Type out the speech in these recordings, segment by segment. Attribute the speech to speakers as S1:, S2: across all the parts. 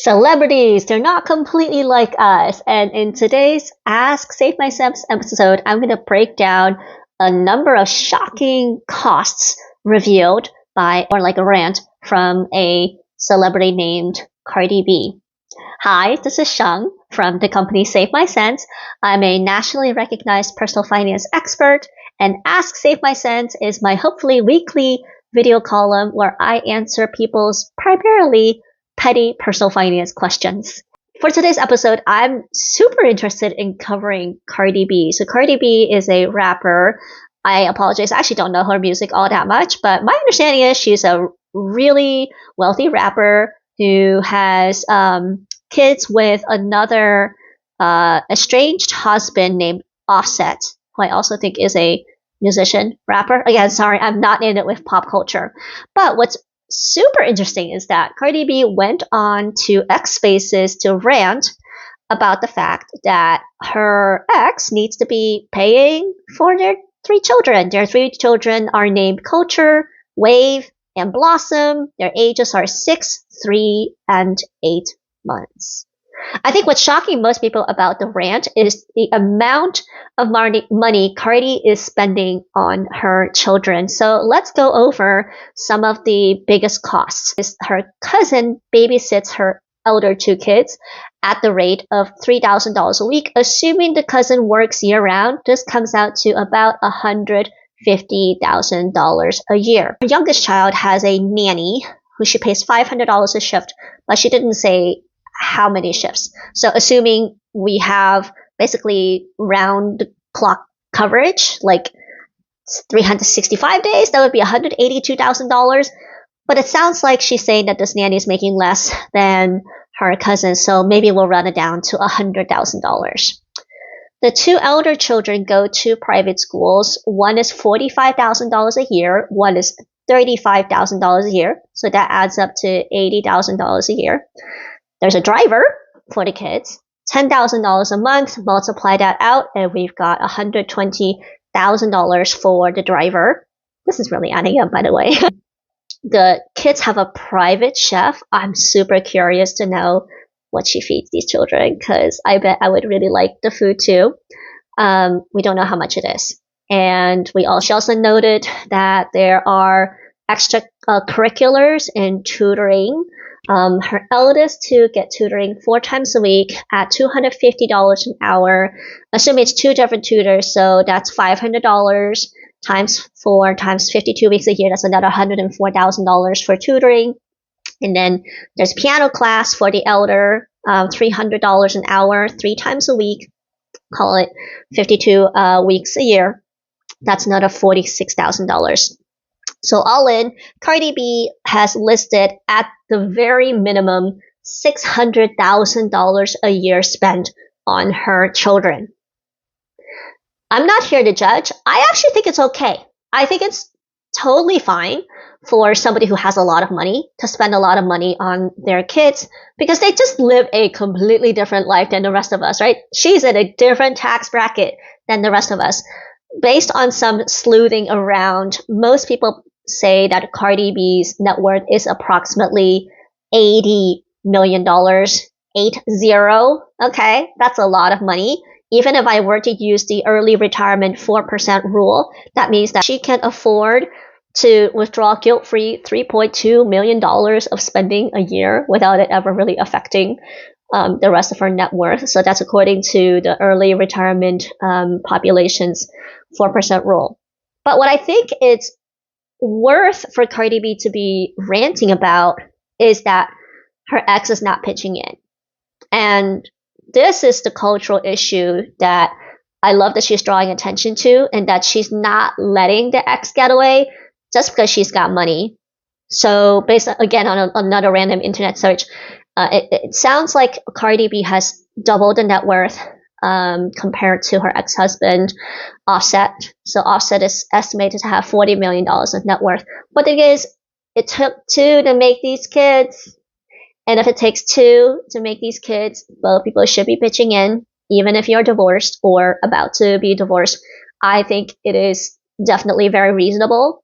S1: Celebrities, they're not completely like us. And in today's Ask Save My Subs episode, I'm going to break down a number of shocking costs revealed by, or like a rant from a celebrity named Cardi B. Hi, this is Shang from the company Save My Sense. I'm a nationally recognized personal finance expert, and Ask Save My Sense is my hopefully weekly video column where I answer people's primarily petty personal finance questions. For today's episode, I'm super interested in covering Cardi B. So Cardi B is a rapper. I apologize, I actually don't know her music all that much, but my understanding is she's a really wealthy rapper who has kids with another estranged husband named Offset, who I also think is a musician, rapper. Again, sorry, I'm not in it with pop culture. But what's super interesting is that Cardi B went on to X Spaces to rant about the fact that her ex needs to be paying for their three children. Their three children are named Culture, Wave, and Blossom. Their ages are 6, 3, and 8 months. I think what's shocking most people about the rant is the amount of money Cardi is spending on her children. So let's go over some of the biggest costs. Her cousin babysits her elder two kids at the rate of $3,000 a week. Assuming the cousin works year round, this comes out to about $150,000 a year. Her youngest child has a nanny who she pays $500 a shift, but she didn't say how many shifts. So assuming we have basically round clock coverage, like 365 days, that would be $182,000. But it sounds like she's saying that this nanny is making less than her cousin, so maybe we'll run it down to $100,000. The two elder children go to private schools. One is $45,000 a year, one is $35,000 a year, so that adds up to $80,000 a year. There's a driver for the kids, $10,000 a month, multiply that out, and we've got $120,000 for the driver. This is really adding up, by the way. The kids have a private chef. I'm super curious to know what she feeds these children, because I bet I would really like the food too. We don't know how much it is. And she also noted that there are extra curriculars in tutoring. Her eldest two get tutoring 4 times a week at $250 an hour. Assuming it's 2 different tutors, so that's $500 times 4 times 52 weeks a year. That's another $104,000 for tutoring. And then there's piano class for the elder, $300 an hour, 3 times a week. Call it 52 weeks a year. That's another $46,000. So all in, Cardi B has listed at the very minimum $600,000 a year spent on her children. I'm not here to judge. I actually think it's okay. I think it's totally fine for somebody who has a lot of money to spend a lot of money on their kids, because they just live a completely different life than the rest of us, right? She's in a different tax bracket than the rest of us. Based on some sleuthing around, most people say that Cardi B's net worth is approximately $80 million. 80. Okay, that's a lot of money. Even if I were to use the early retirement 4% rule, that means that she can afford to withdraw guilt-free $3.2 million of spending a year without it ever really affecting the rest of her net worth. So that's according to the early retirement population's 4% rule. But what I think it's worth for Cardi B to be ranting about is that her ex is not pitching in. And this is the cultural issue that I love that she's drawing attention to, and that she's not letting the ex get away just because she's got money. So based again on another random internet search, it sounds like Cardi B has doubled the net worth compared to her ex-husband, Offset. So Offset is estimated to have $40 million of net worth. But the thing is, it took 2 to make these kids. And if it takes 2 to make these kids, both people should be pitching in, even if you're divorced or about to be divorced. I think it is definitely very reasonable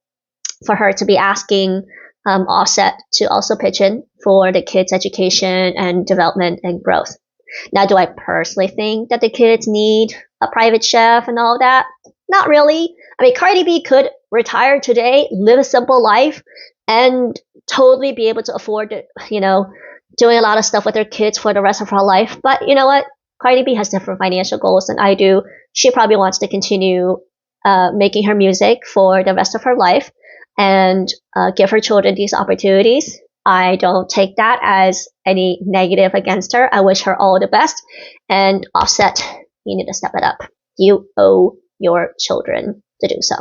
S1: for her to be asking Offset to also pitch in for the kids' education and development and growth. Now, do I personally think that the kids need a private chef and all that? Not really. I mean, Cardi B could retire today, live a simple life, and totally be able to afford, doing a lot of stuff with her kids for the rest of her life. But you know what? Cardi B has different financial goals than I do. She probably wants to continue making her music for the rest of her life and give her children these opportunities. I don't take that as any negative against her. I wish her all the best. And Offset, you need to step it up. You owe your children to do so.